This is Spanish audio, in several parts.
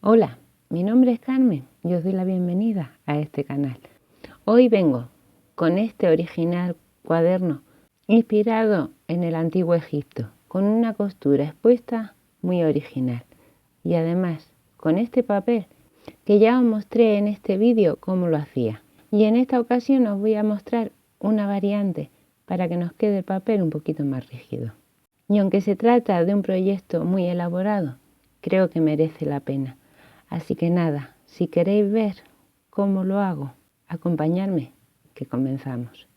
Hola, mi nombre es Carmen y os doy la bienvenida a este canal. Hoy vengo con este original cuaderno inspirado en el antiguo Egipto, con una costura expuesta muy original y además con este papel que ya os mostré en este vídeo cómo lo hacía. Y en esta ocasión os voy a mostrar una variante para que nos quede el papel un poquito más rígido. Y aunque se trata de un proyecto muy elaborado, creo que merece la pena. Así que nada, si queréis ver cómo lo hago, acompañadme, que comenzamos.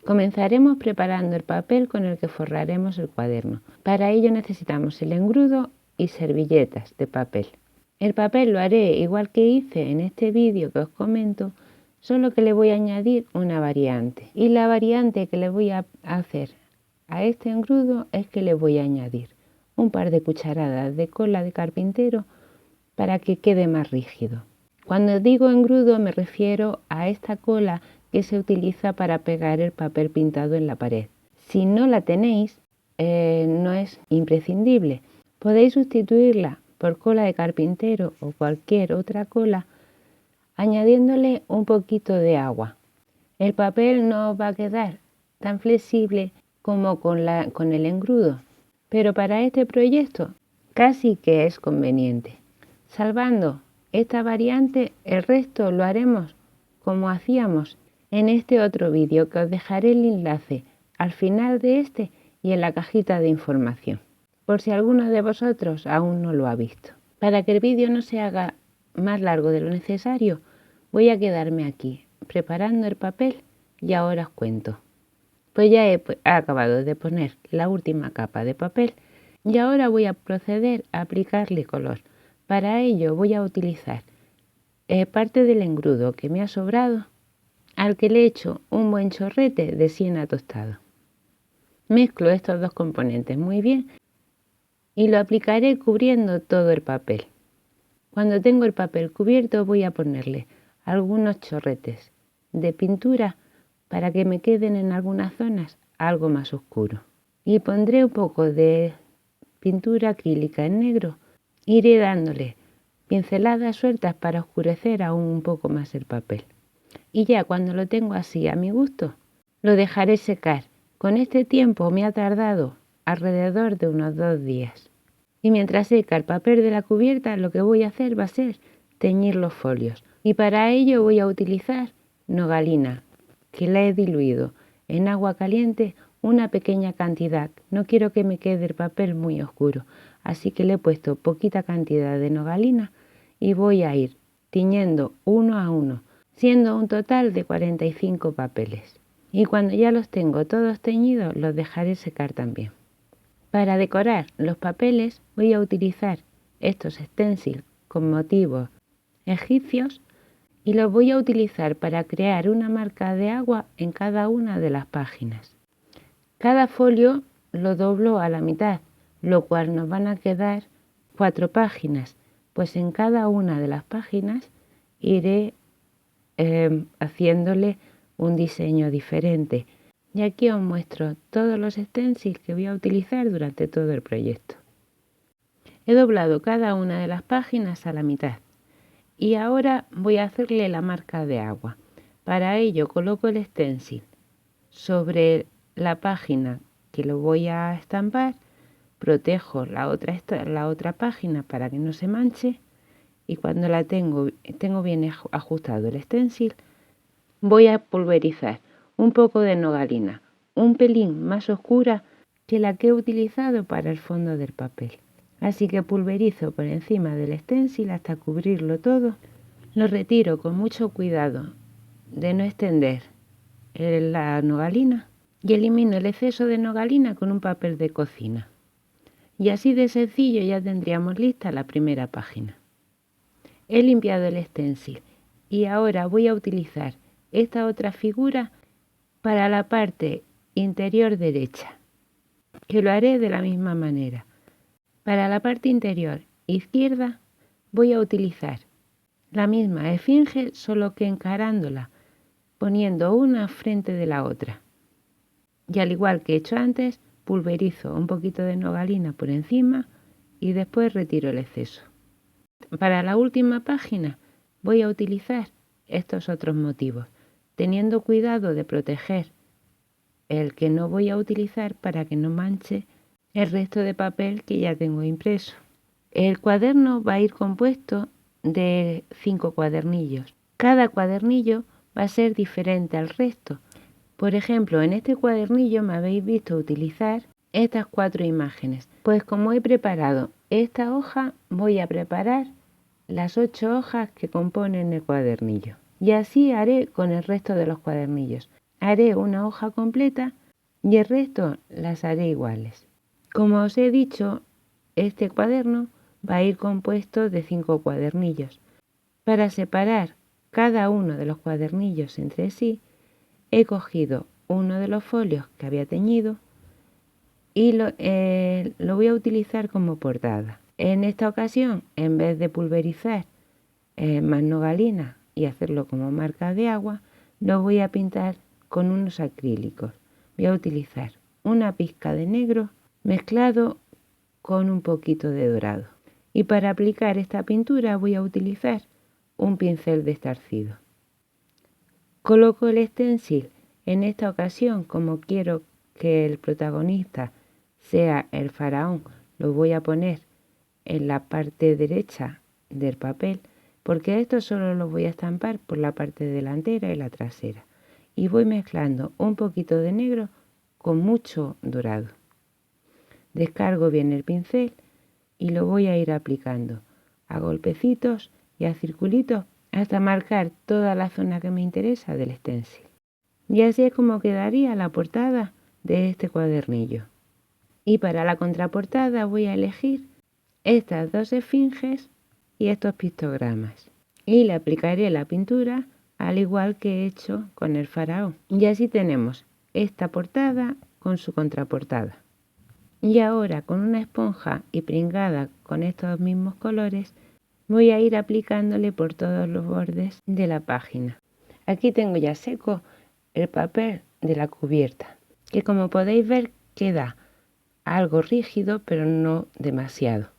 Comenzaremos preparando el papel con el que forraremos el cuaderno. Para ello necesitamos el engrudo y servilletas de papel. El papel lo haré igual que hice en este vídeo que os comento, solo que le voy a añadir una variante. Y la variante que le voy a hacer a este engrudo es que le voy a añadir un par de cucharadas de cola de carpintero para que quede más rígido. Cuando digo engrudo me refiero a esta cola que se utiliza para pegar el papel pintado en la pared. Si no la tenéis, no es imprescindible. Podéis sustituirla por cola de carpintero o cualquier otra cola añadiéndole un poquito de agua. El papel no va a quedar tan flexible como con el engrudo, pero para este proyecto casi que es conveniente. Salvando esta variante, el resto lo haremos como hacíamos en este otro vídeo, que os dejaré el enlace al final de este y en la cajita de información, por si alguno de vosotros aún no lo ha visto. Para que el vídeo no se haga más largo de lo necesario, voy a quedarme aquí preparando el papel y ahora os cuento. Pues ya he acabado de poner la última capa de papel y ahora voy a proceder a aplicarle color. Para ello voy a utilizar parte del engrudo que me ha sobrado, al que le he hecho un buen chorrete de siena tostado. Mezclo estos dos componentes muy bien y lo aplicaré cubriendo todo el papel. Cuando tengo el papel cubierto voy a ponerle algunos chorretes de pintura para que me queden en algunas zonas algo más oscuro. Y pondré un poco de pintura acrílica en negro. Iré dándole pinceladas sueltas para oscurecer aún un poco más el papel. Y ya cuando lo tengo así a mi gusto, lo dejaré secar. Con este tiempo me ha tardado alrededor de unos 2 días. Y mientras seca el papel de la cubierta, lo que voy a hacer va a ser teñir los folios. Y para ello voy a utilizar nogalina, que la he diluido en agua caliente una pequeña cantidad. No quiero que me quede el papel muy oscuro, así que le he puesto poquita cantidad de nogalina y voy a ir tiñendo uno a uno, siendo un total de 45 papeles. Y cuando ya los tengo todos teñidos, los dejaré secar también. Para decorar los papeles voy a utilizar estos stencils con motivos egipcios y los voy a utilizar para crear una marca de agua en cada una de las páginas. Cada folio lo doblo a la mitad, lo cual nos van a quedar 4 páginas, pues en cada una de las páginas iré haciéndole un diseño diferente. Y aquí os muestro todos los stencils que voy a utilizar durante todo el proyecto. He doblado cada una de las páginas a la mitad y ahora voy a hacerle la marca de agua. Para ello coloco el stencil sobre la página que lo voy a estampar, protejo la otra página para que no se manche y cuando la tengo bien ajustado el stencil, voy a pulverizar un poco de nogalina, un pelín más oscura que la que he utilizado para el fondo del papel. Así que pulverizo por encima del stencil hasta cubrirlo todo. Lo retiro con mucho cuidado de no extender la nogalina y elimino el exceso de nogalina con un papel de cocina. Y así de sencillo ya tendríamos lista la primera página. He limpiado el stencil y ahora voy a utilizar esta otra figura para la parte interior derecha, que lo haré de la misma manera. Para la parte interior izquierda voy a utilizar la misma esfinge, solo que encarándola, poniendo una frente de la otra. Y al igual que he hecho antes, pulverizo un poquito de nogalina por encima y después retiro el exceso. Para la última página voy a utilizar estos otros motivos, teniendo cuidado de proteger el que no voy a utilizar para que no manche el resto de papel que ya tengo impreso. El cuaderno va a ir compuesto de 5 cuadernillos. Cada cuadernillo va a ser diferente al resto. Por ejemplo, en este cuadernillo me habéis visto utilizar estas 4 imágenes. Pues como he preparado esta hoja, voy a preparar las 8 hojas que componen el cuadernillo. Y así haré con el resto de los cuadernillos. Haré una hoja completa y el resto las haré iguales. Como os he dicho, este cuaderno va a ir compuesto de 5 cuadernillos. Para separar cada uno de los cuadernillos entre sí, he cogido uno de los folios que había teñido y lo voy a utilizar como portada. En esta ocasión, en vez de pulverizar más nogalina y hacerlo como marca de agua, lo voy a pintar con unos acrílicos. Voy a utilizar una pizca de negro mezclado con un poquito de dorado. Y para aplicar esta pintura voy a utilizar un pincel de estarcido. Coloco el stencil en esta ocasión, como quiero que el protagonista sea el faraón, lo voy a poner en la parte derecha del papel, porque esto solo lo voy a estampar por la parte delantera y la trasera. Y voy mezclando un poquito de negro con mucho dorado. Descargo bien el pincel y lo voy a ir aplicando a golpecitos y a circulitos hasta marcar toda la zona que me interesa del stencil. Y así es como quedaría la portada de este cuadernillo. Y para la contraportada voy a elegir estas 2 esfinges y estos pictogramas. Y le aplicaré la pintura al igual que he hecho con el faraón. Y así tenemos esta portada con su contraportada. Y ahora con una esponja y pringada con estos mismos colores voy a ir aplicándole por todos los bordes de la página. Aquí tengo ya seco el papel de la cubierta, que como podéis ver queda algo rígido pero no demasiado.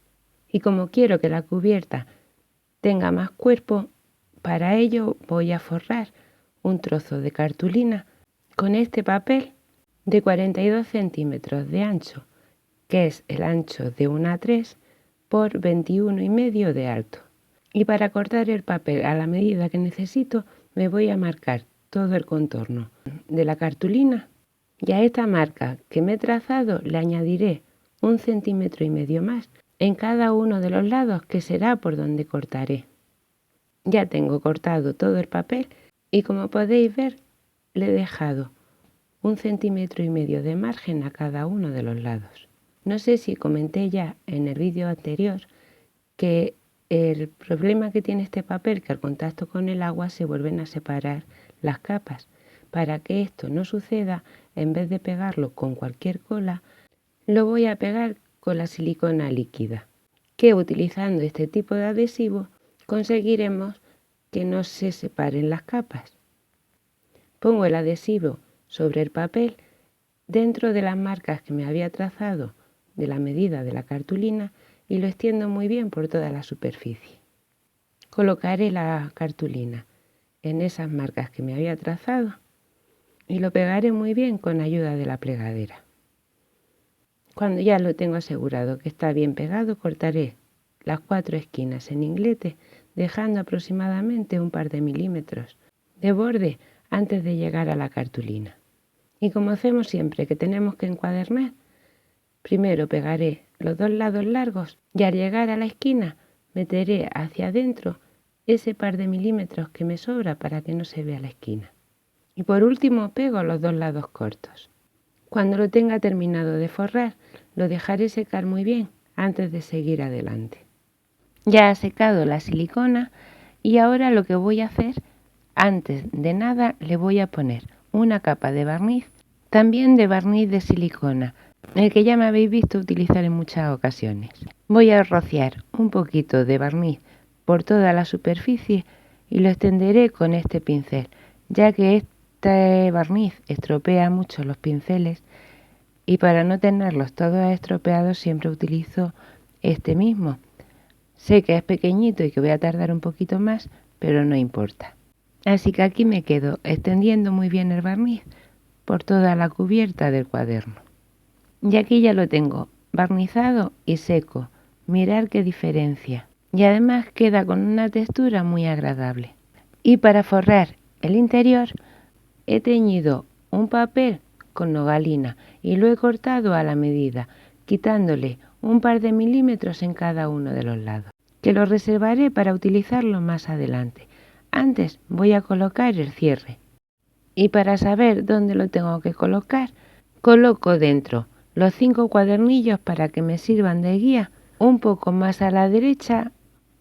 Y como quiero que la cubierta tenga más cuerpo, para ello voy a forrar un trozo de cartulina con este papel de 42 centímetros de ancho, que es el ancho de 1:3 por 21,5 de alto. Y para cortar el papel a la medida que necesito, me voy a marcar todo el contorno de la cartulina. Y a esta marca que me he trazado le añadiré 1,5 centímetros más en cada uno de los lados, que será por donde cortaré. Ya tengo cortado todo el papel y como podéis ver le he dejado 1,5 centímetros de margen a cada uno de los lados. No sé si comenté ya en el vídeo anterior que el problema que tiene este papel, que al contacto con el agua se vuelven a separar las capas. Para que esto no suceda, en vez de pegarlo con cualquier cola, lo voy a pegar con la silicona líquida, que utilizando este tipo de adhesivo conseguiremos que no se separen las capas. Pongo el adhesivo sobre el papel dentro de las marcas que me había trazado de la medida de la cartulina y lo extiendo muy bien por toda la superficie. Colocaré la cartulina en esas marcas que me había trazado y lo pegaré muy bien con ayuda de la plegadera. Cuando ya lo tengo asegurado que está bien pegado, cortaré las 4 esquinas en inglete, dejando aproximadamente un par de milímetros de borde antes de llegar a la cartulina. Y como hacemos siempre que tenemos que encuadernar, primero pegaré los 2 lados largos y al llegar a la esquina meteré hacia adentro ese par de milímetros que me sobra para que no se vea la esquina. Y por último pego los 2 lados cortos. Cuando lo tenga terminado de forrar, lo dejaré secar muy bien antes de seguir adelante. Ya ha secado la silicona y ahora lo que voy a hacer, antes de nada le voy a poner una capa de barniz, también de barniz de silicona, el que ya me habéis visto utilizar en muchas ocasiones. Voy a rociar un poquito de barniz por toda la superficie y lo extenderé con este pincel, ya que este barniz estropea mucho los pinceles Y para no tenerlos todos estropeados siempre utilizo este mismo. Sé que es pequeñito y que voy a tardar un poquito más, pero no importa. Así que aquí me quedo extendiendo muy bien el barniz por toda la cubierta del cuaderno. Y aquí ya lo tengo barnizado y seco. Mirad qué diferencia. Y además queda con una textura muy agradable. Y para forrar el interior he teñido un papel con nogalina y lo he cortado a la medida, quitándole un par de milímetros en cada uno de los lados, que lo reservaré para utilizarlo más adelante. Antes voy a colocar el cierre. Y para saber dónde lo tengo que colocar, coloco dentro los 5 cuadernillos para que me sirvan de guía un poco más a la derecha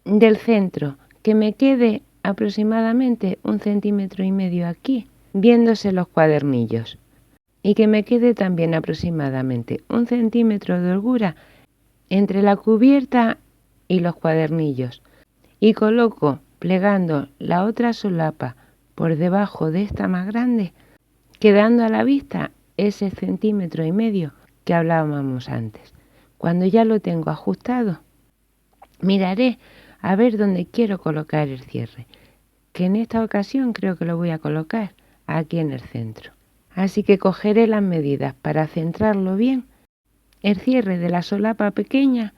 del centro, que me quede aproximadamente 1,5 cm aquí, viéndose los cuadernillos, y que me quede también aproximadamente 1 centímetro de holgura entre la cubierta y los cuadernillos, y coloco plegando la otra solapa por debajo de esta más grande, quedando a la vista ese 1,5 centímetros que hablábamos antes. Cuando ya lo tengo ajustado, miraré a ver dónde quiero colocar el cierre, que en esta ocasión creo que lo voy a colocar aquí en el centro. Así que cogeré las medidas para centrarlo bien. El cierre de la solapa pequeña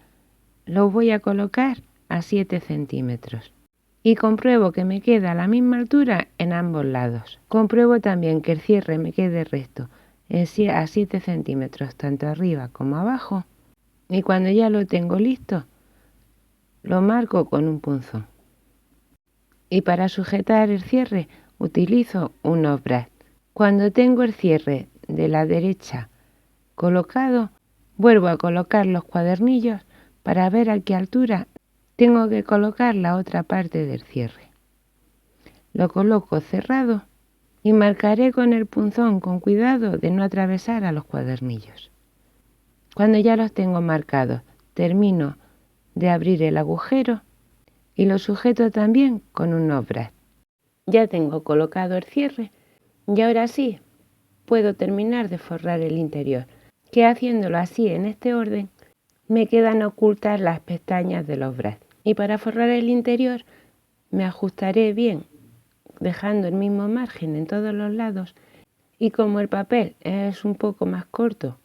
lo voy a colocar a 7 centímetros. Y compruebo que me queda a la misma altura en ambos lados. Compruebo también que el cierre me quede recto a 7 centímetros, tanto arriba como abajo. Y cuando ya lo tengo listo, lo marco con un punzón. Y para sujetar el cierre utilizo un obrat. Cuando tengo el cierre de la derecha colocado, vuelvo a colocar los cuadernillos para ver a qué altura tengo que colocar la otra parte del cierre. Lo coloco cerrado y marcaré con el punzón con cuidado de no atravesar a los cuadernillos. Cuando ya los tengo marcados, termino de abrir el agujero y lo sujeto también con un obrat. Ya tengo colocado el cierre y ahora sí puedo terminar de forrar el interior, que haciéndolo así en este orden me quedan ocultas las pestañas del obrat. Y para forrar el interior me ajustaré bien, dejando el mismo margen en todos los lados, y como el papel es un poco más corto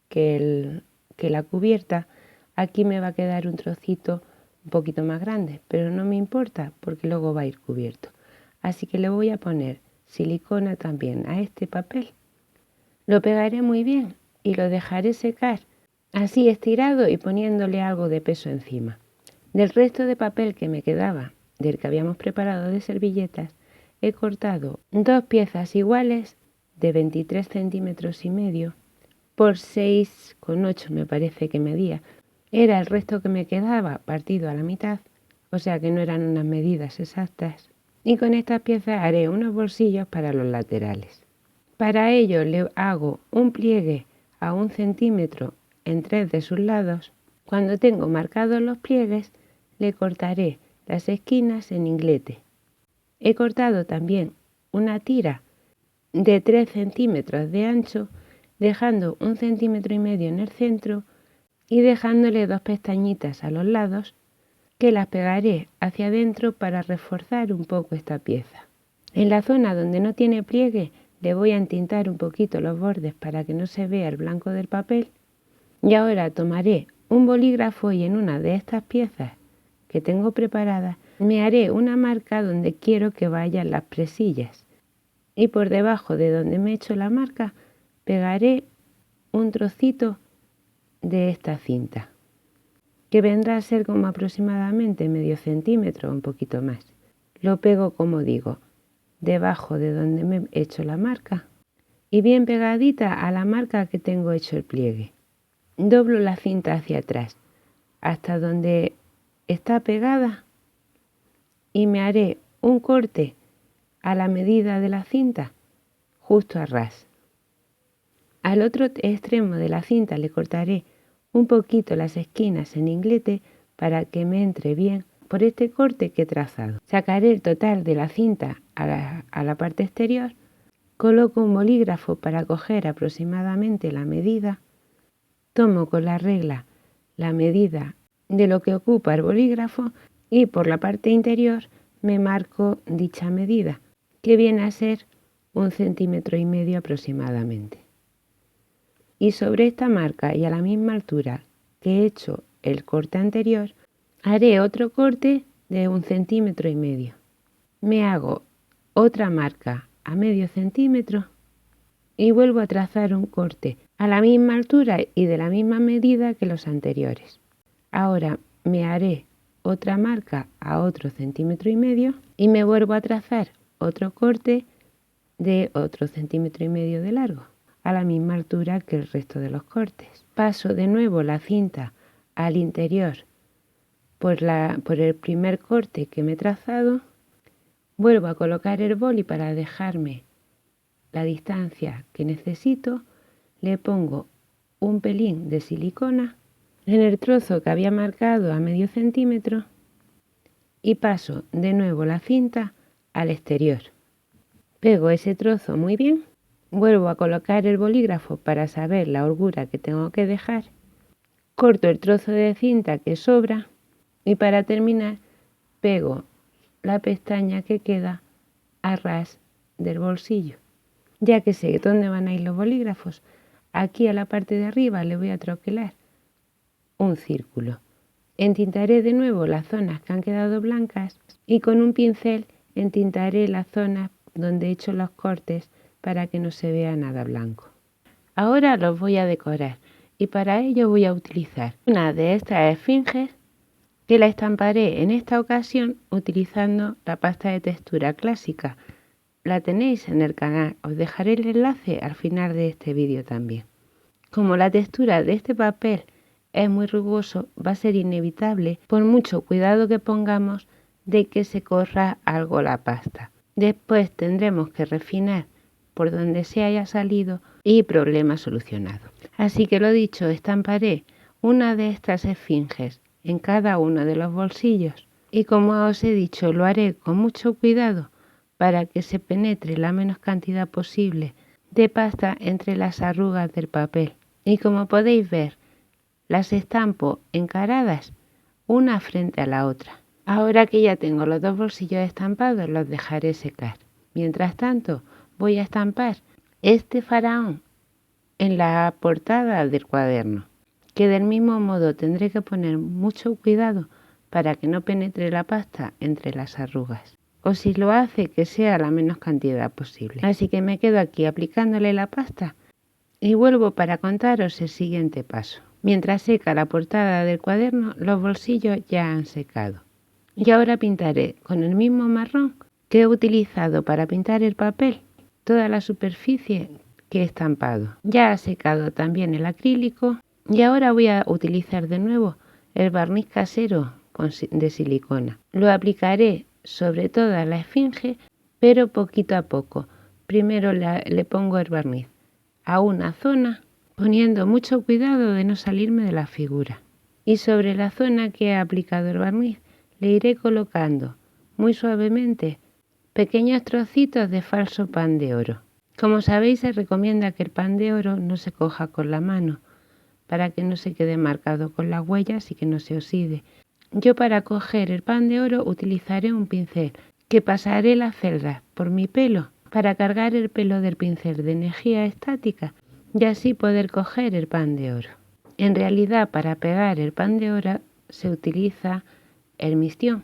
que la cubierta, aquí me va a quedar un trocito un poquito más grande, pero no me importa porque luego va a ir cubierto. Así que le voy a poner silicona también a este papel. Lo pegaré muy bien y lo dejaré secar así estirado y poniéndole algo de peso encima. Del resto de papel que me quedaba, del que habíamos preparado de servilletas, he cortado 2 piezas iguales de 23 centímetros y medio por 6,8 me parece que medía. Era el resto que me quedaba partido a la mitad, o sea que no eran unas medidas exactas. Y con estas piezas haré unos bolsillos para los laterales. Para ello le hago un pliegue a 1 centímetro en 3 de sus lados. Cuando tengo marcados los pliegues, le cortaré las esquinas en inglete. He cortado también una tira de 3 centímetros de ancho, dejando 1,5 centímetros en el centro y dejándole 2 pestañitas a los lados, que las pegaré hacia adentro para reforzar un poco esta pieza. En la zona donde no tiene pliegue le voy a entintar un poquito los bordes para que no se vea el blanco del papel. Y ahora tomaré un bolígrafo y en una de estas piezas que tengo preparadas me haré una marca donde quiero que vayan las presillas. Y por debajo de donde me he hecho la marca pegaré un trocito de esta cinta, que vendrá a ser como aproximadamente medio centímetro o un poquito más. Lo pego, como digo, debajo de donde me he hecho la marca y bien pegadita a la marca que tengo hecho el pliegue. Doblo la cinta hacia atrás hasta donde está pegada y me haré un corte a la medida de la cinta justo a ras. Al otro extremo de la cinta le cortaré un poquito las esquinas en inglete para que me entre bien por este corte que he trazado. Sacaré el total de la cinta a la parte exterior, coloco un bolígrafo para coger aproximadamente la medida tomo con la regla la medida de lo que ocupa el bolígrafo y por la parte interior me marco dicha medida, que viene a ser 1,5 centímetros aproximadamente. Y sobre esta marca y a la misma altura que he hecho el corte anterior, haré otro corte de 1,5 centímetros. Me hago otra marca a medio centímetro y vuelvo a trazar un corte a la misma altura y de la misma medida que los anteriores. Ahora me haré otra marca a otro 1,5 centímetros y me vuelvo a trazar otro corte de otro 1,5 centímetros de largo, a la misma altura que el resto de los cortes. Paso de nuevo la cinta al interior por el primer corte que me he trazado, vuelvo a colocar el boli para dejarme la distancia que necesito, le pongo un pelín de silicona en el trozo que había marcado a medio centímetro y paso de nuevo la cinta al exterior. Pego ese trozo muy bien, vuelvo a colocar el bolígrafo para saber la holgura que tengo que dejar, corto el trozo de cinta que sobra y para terminar pego la pestaña que queda a ras del bolsillo. Ya que sé dónde van a ir los bolígrafos, aquí a la parte de arriba le voy a troquelar un círculo. Entintaré de nuevo las zonas que han quedado blancas y con un pincel entintaré las zonas donde he hecho los cortes para que no se vea nada blanco. Ahora los voy a decorar y para ello voy a utilizar una de estas esfinges que la estamparé en esta ocasión utilizando la pasta de textura clásica. La tenéis en el canal, os dejaré el enlace al final de este vídeo también. Como la textura de este papel es muy rugoso, va a ser inevitable, por mucho cuidado que pongamos, de que se corra algo la pasta. Después tendremos que refinar por donde se haya salido y problema solucionado. Así que lo dicho, estamparé una de estas esfinges en cada uno de los bolsillos y como os he dicho, lo haré con mucho cuidado para que se penetre la menos cantidad posible de pasta entre las arrugas del papel. Y como podéis ver, las estampo encaradas una frente a la otra. Ahora que ya tengo los dos bolsillos estampados, los dejaré secar. Mientras tanto, voy a estampar este faraón en la portada del cuaderno, que del mismo modo tendré que poner mucho cuidado para que no penetre la pasta entre las arrugas. O si lo hace, que sea la menos cantidad posible. Así que me quedo aquí aplicándole la pasta y vuelvo para contaros el siguiente paso. Mientras seca la portada del cuaderno, los bolsillos ya han secado. Y ahora pintaré con el mismo marrón que he utilizado para pintar el papel toda la superficie que he estampado. Ya ha secado también el acrílico y ahora voy a utilizar de nuevo el barniz casero de silicona. Lo aplicaré sobre toda la esfinge, pero poquito a poco. Primero le pongo el barniz a una zona, poniendo mucho cuidado de no salirme de la figura. Y sobre la zona que he aplicado el barniz, le iré colocando muy suavemente pequeños trocitos de falso pan de oro. Como sabéis, se recomienda que el pan de oro no se coja con la mano, para que no se quede marcado con las huellas y que no se oxide. Yo para coger el pan de oro utilizaré un pincel que pasaré las celdas por mi pelo para cargar el pelo del pincel de energía estática y así poder coger el pan de oro. En realidad, para pegar el pan de oro se utiliza el mistión,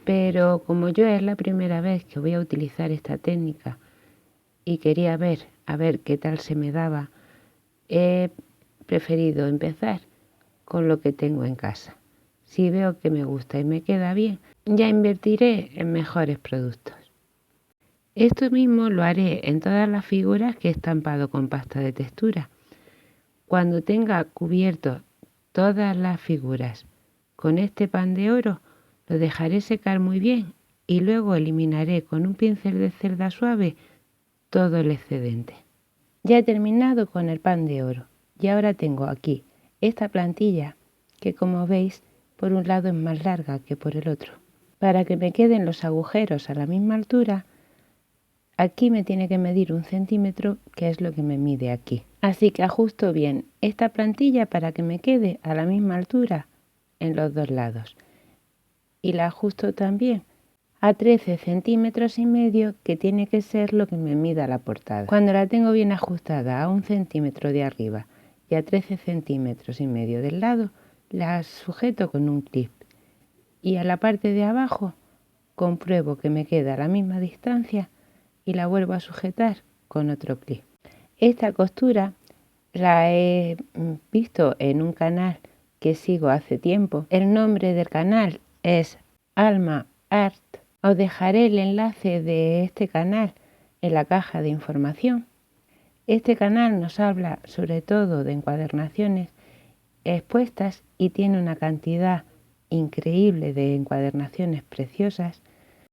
pero como yo es la primera vez que voy a utilizar esta técnica y quería ver a ver qué tal se me daba, he preferido empezar con lo que tengo en casa. Si veo que me gusta y me queda bien, ya invertiré en mejores productos. Esto mismo lo haré en todas las figuras que he estampado con pasta de textura. Cuando tenga cubierto todas las figuras con este pan de oro, lo dejaré secar muy bien y luego eliminaré con un pincel de cerda suave todo el excedente. Ya he terminado con el pan de oro y ahora tengo aquí esta plantilla que, como veis, por un lado es más larga que por el otro. Para que me queden los agujeros a la misma altura, aquí me tiene que medir 1 centímetro, que es lo que me mide aquí. Así que ajusto bien esta plantilla para que me quede a la misma altura en los dos lados. Y la ajusto también a 13 centímetros y medio, que tiene que ser lo que me mida la portada. Cuando la tengo bien ajustada a 1 centímetro de arriba y a 13 centímetros y medio del lado, la sujeto con un clip. Y a la parte de abajo compruebo que me queda a la misma distancia y la vuelvo a sujetar con otro clip. Esta costura la he visto en un canal que sigo hace tiempo. El nombre del canal es Alma Art. Os dejaré el enlace de este canal en la caja de información. Este canal nos habla sobre todo de encuadernaciones expuestas y tiene una cantidad increíble de encuadernaciones preciosas.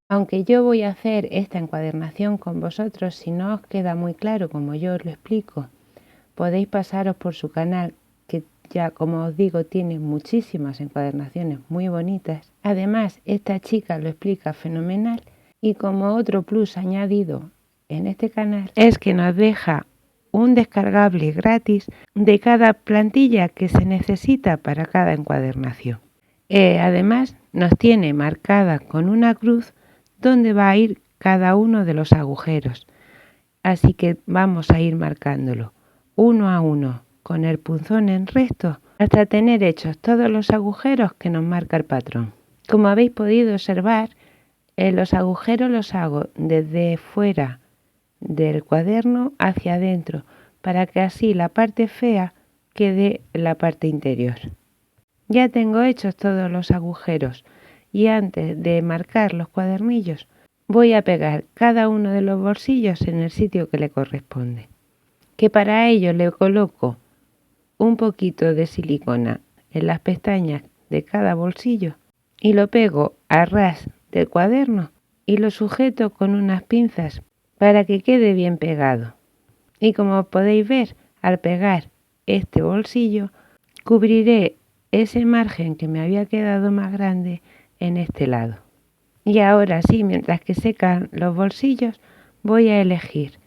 Aunque yo voy a hacer esta encuadernación con vosotros, si no os queda muy claro como yo os lo explico, podéis pasaros por su canal, que ya, como os digo, tiene muchísimas encuadernaciones muy bonitas. Además, esta chica lo explica fenomenal, y como otro plus añadido en este canal es que nos deja un descargable gratis de cada plantilla que se necesita para cada encuadernación. Además, nos tiene marcada con una cruz donde va a ir cada uno de los agujeros. Así que vamos a ir marcándolo uno a uno con el punzón en recto hasta tener hechos todos los agujeros que nos marca el patrón. Como habéis podido observar, los agujeros los hago desde fuera del cuaderno hacia adentro, para que así la parte fea quede en la parte interior. Ya tengo hechos todos los agujeros y antes de marcar los cuadernillos voy a pegar cada uno de los bolsillos en el sitio que le corresponde. Que para ello le coloco un poquito de silicona en las pestañas de cada bolsillo y lo pego a ras del cuaderno y lo sujeto con unas pinzas para que quede bien pegado. Y como podéis ver, al pegar este bolsillo, cubriré ese margen que me había quedado más grande en este lado. Y ahora sí, mientras que secan los bolsillos, voy a elegir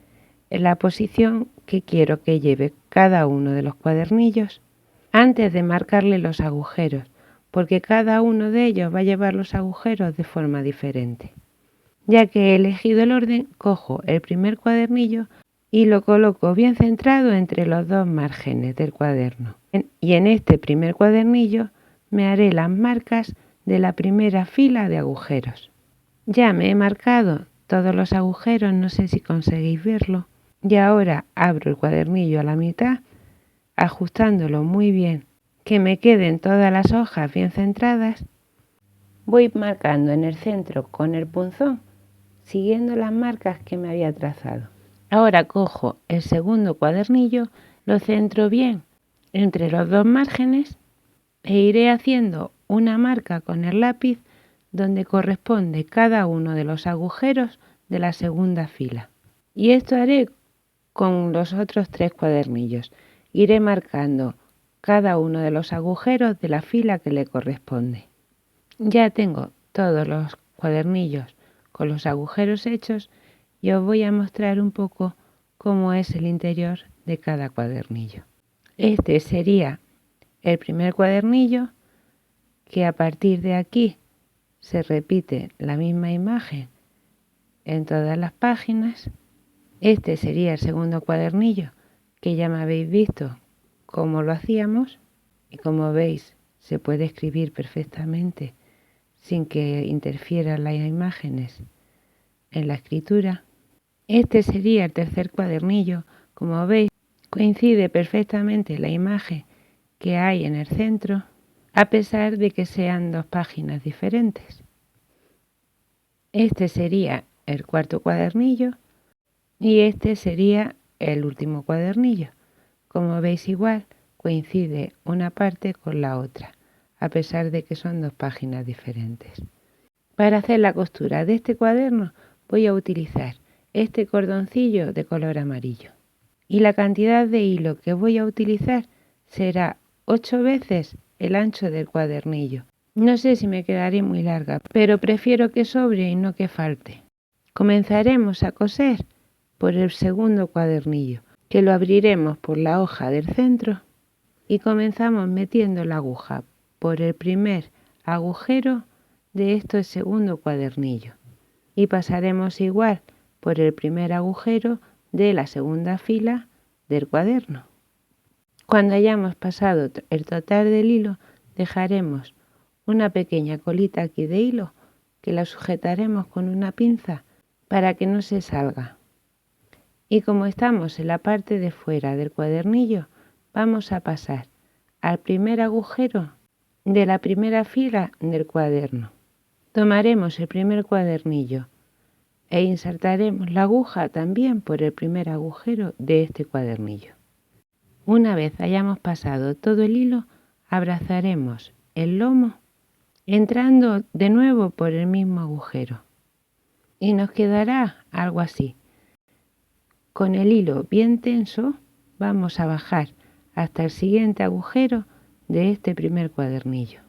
la posición que quiero que lleve cada uno de los cuadernillos antes de marcarle los agujeros, porque cada uno de ellos va a llevar los agujeros de forma diferente. Ya que he elegido el orden, cojo el primer cuadernillo y lo coloco bien centrado entre los dos márgenes del cuaderno. Y en este primer cuadernillo me haré las marcas de la primera fila de agujeros. Ya me he marcado todos los agujeros, no sé si conseguís verlo. Y ahora abro el cuadernillo a la mitad, ajustándolo muy bien, que me queden todas las hojas bien centradas. Voy marcando en el centro con el punzón, siguiendo las marcas que me había trazado. Ahora cojo el segundo cuadernillo, lo centro bien entre los dos márgenes e iré haciendo una marca con el lápiz donde corresponde cada uno de los agujeros de la segunda fila. Y esto haré con los otros tres cuadernillos. Iré marcando cada uno de los agujeros de la fila que le corresponde. Ya tengo todos los cuadernillos con los agujeros hechos y os voy a mostrar un poco cómo es el interior de cada cuadernillo. Este sería el primer cuadernillo, que a partir de aquí se repite la misma imagen en todas las páginas. Este sería el segundo cuadernillo, que ya me habéis visto cómo lo hacíamos, y como veis se puede escribir perfectamente sin que interfieran las imágenes en la escritura. Este sería el tercer cuadernillo. Como veis, coincide perfectamente la imagen que hay en el centro, a pesar de que sean dos páginas diferentes. Este sería el cuarto cuadernillo y este sería el último cuadernillo. Como veis, igual coincide una parte con la otra, a pesar de que son dos páginas diferentes. Para hacer la costura de este cuaderno voy a utilizar este cordoncillo de color amarillo. Y la cantidad de hilo que voy a utilizar será 8 veces el ancho del cuadernillo. No sé si me quedaré muy larga, pero prefiero que sobre y no que falte. Comenzaremos a coser por el segundo cuadernillo. que lo abriremos por la hoja del centro y comenzamos metiendo la aguja por el primer agujero de este segundo cuadernillo y pasaremos igual por el primer agujero de la segunda fila del cuaderno. Cuando hayamos pasado el total del hilo, dejaremos una pequeña colita aquí de hilo que la sujetaremos con una pinza para que no se salga. Y como estamos en la parte de fuera del cuadernillo, vamos a pasar al primer agujero de la primera fila del cuaderno. Tomaremos el primer cuadernillo e insertaremos la aguja también por el primer agujero de este cuadernillo. Una vez hayamos pasado todo el hilo, abrazaremos el lomo entrando de nuevo por el mismo agujero y nos quedará algo así. Con el hilo bien tenso vamos a bajar hasta el siguiente agujero de este primer cuadernillo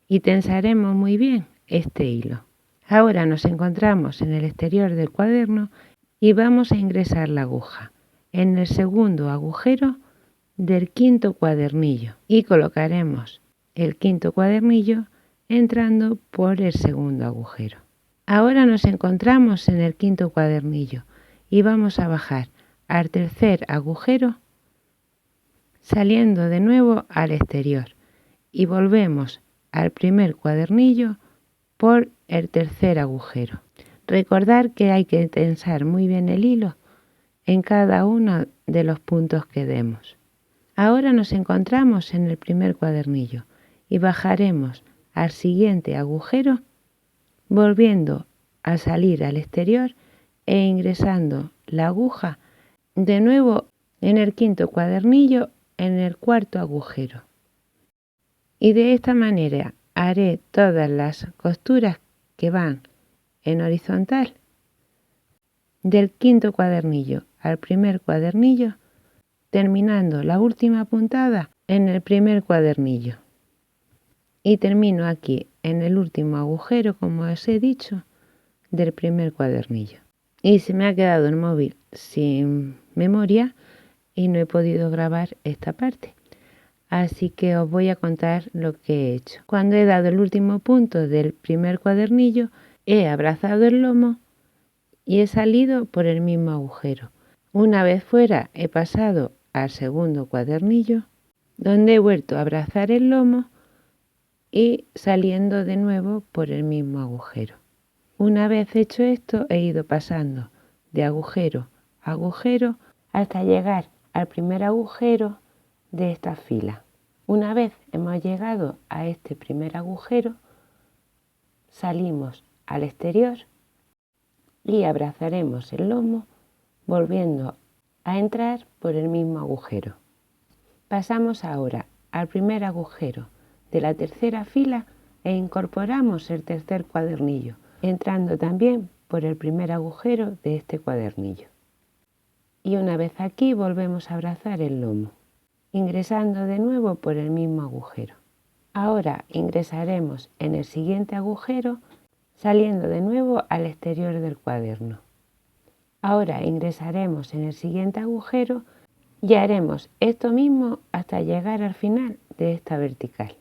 y tensaremos muy bien este hilo. Ahora nos encontramos en el exterior del cuaderno y vamos a ingresar la aguja en el segundo agujero del quinto cuadernillo y colocaremos el quinto cuadernillo entrando por el segundo agujero. Ahora nos encontramos en el quinto cuadernillo y vamos a bajar al tercer agujero saliendo de nuevo al exterior y volvemos al primer cuadernillo por el tercer agujero. Recordar que hay que tensar muy bien el hilo en cada uno de los puntos que demos. Ahora nos encontramos en el primer cuadernillo y bajaremos al siguiente agujero volviendo a salir al exterior e ingresando la aguja de nuevo en el quinto cuadernillo en el cuarto agujero. Y de esta manera haré todas las costuras que van en horizontal del quinto cuadernillo al primer cuadernillo, terminando la última puntada en el primer cuadernillo. Y termino aquí en el último agujero, como os he dicho, del primer cuadernillo. Y se me ha quedado el móvil sin memoria y no he podido grabar esta parte. Así que os voy a contar lo que he hecho. Cuando he dado el último punto del primer cuadernillo, he abrazado el lomo y he salido por el mismo agujero. Una vez fuera, he pasado al segundo cuadernillo, donde he vuelto a abrazar el lomo y saliendo de nuevo por el mismo agujero. Una vez hecho esto, he ido pasando de agujero a agujero hasta llegar al primer agujero de esta fila. Una vez hemos llegado a este primer agujero, salimos al exterior y abrazaremos el lomo volviendo a entrar por el mismo agujero. Pasamos ahora al primer agujero de la tercera fila e incorporamos el tercer cuadernillo, entrando también por el primer agujero de este cuadernillo. Y una vez aquí volvemos a abrazar el lomo, ingresando de nuevo por el mismo agujero. Ahora ingresaremos en el siguiente agujero, saliendo de nuevo al exterior del cuaderno. Ahora ingresaremos en el siguiente agujero y haremos esto mismo hasta llegar al final de esta vertical.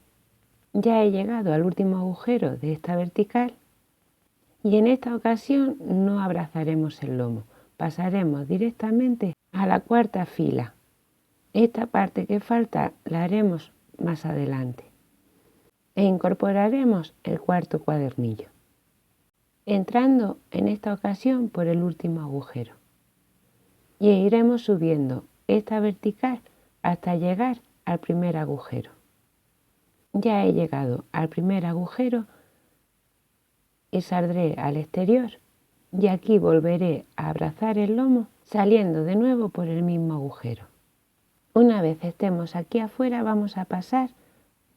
Ya he llegado al último agujero de esta vertical y en esta ocasión no abrazaremos el lomo, pasaremos directamente a la cuarta fila. Esta parte que falta la haremos más adelante e incorporaremos el cuarto cuadernillo, entrando en esta ocasión por el último agujero y iremos subiendo esta vertical hasta llegar al primer agujero. Ya he llegado al primer agujero y saldré al exterior y aquí volveré a abrazar el lomo saliendo de nuevo por el mismo agujero. Una vez estemos aquí afuera vamos a pasar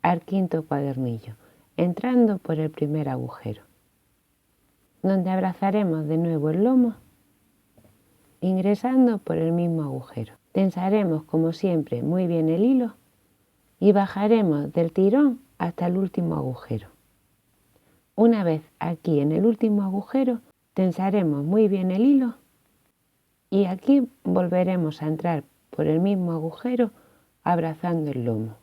al quinto cuadernillo, entrando por el primer agujero, donde abrazaremos de nuevo el lomo, ingresando por el mismo agujero. Tensaremos como siempre muy bien el hilo y bajaremos del tirón hasta el último agujero. Una vez aquí en el último agujero, tensaremos muy bien el hilo Y aquí volveremos a entrar por el mismo agujero abrazando el lomo.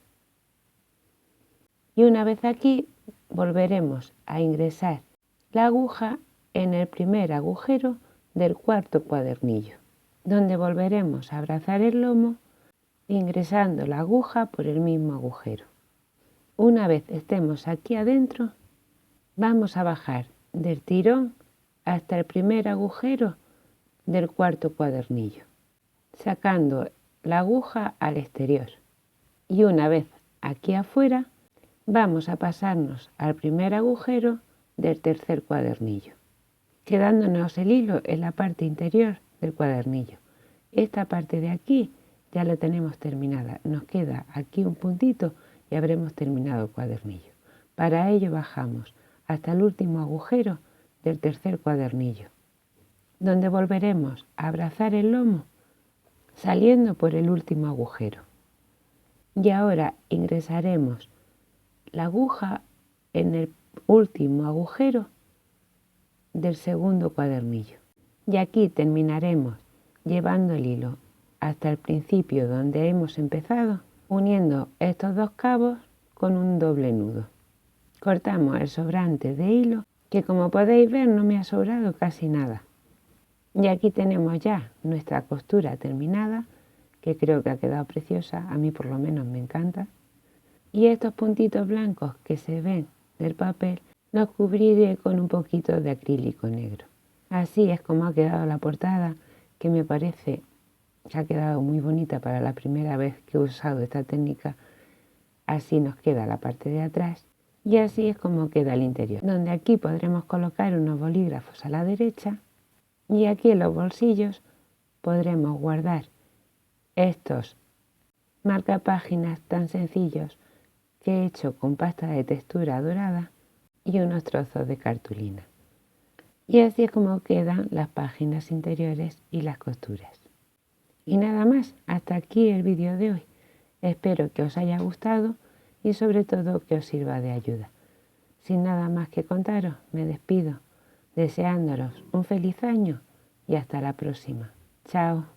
Y una vez aquí volveremos a ingresar la aguja en el primer agujero del cuarto cuadernillo, donde volveremos a abrazar el lomo ingresando la aguja por el mismo agujero. Una vez estemos aquí adentro, vamos a bajar del tirón hasta el primer agujero del cuarto cuadernillo, sacando la aguja al exterior. Y una vez aquí afuera, vamos a pasarnos al primer agujero del tercer cuadernillo, quedándonos el hilo en la parte interior del cuadernillo. Esta parte de aquí ya la tenemos terminada. Nos queda aquí un puntito y habremos terminado el cuadernillo. Para ello bajamos hasta el último agujero del tercer cuadernillo, donde volveremos a abrazar el lomo saliendo por el último agujero. Y ahora ingresaremos la aguja en el último agujero del segundo cuadernillo. Y aquí terminaremos llevando el hilo hasta el principio donde hemos empezado, uniendo estos dos cabos con un doble nudo. Cortamos el sobrante de hilo, que como podéis ver no me ha sobrado casi nada. Y aquí tenemos ya nuestra costura terminada, que creo que ha quedado preciosa, a mí por lo menos me encanta. Y estos puntitos blancos que se ven del papel los cubriré con un poquito de acrílico negro. Así es como ha quedado la portada, que me parece que ha quedado muy bonita para la primera vez que he usado esta técnica. Así nos queda la parte de atrás y así es como queda el interior, donde aquí podremos colocar unos bolígrafos a la derecha y aquí en los bolsillos podremos guardar estos marcapáginas tan sencillos que he hecho con pasta de textura dorada y unos trozos de cartulina. Y así es como quedan las páginas interiores y las costuras. Y nada más, hasta aquí el vídeo de hoy. Espero que os haya gustado y sobre todo que os sirva de ayuda. Sin nada más que contaros, me despido, deseándoos un feliz año y hasta la próxima. Chao.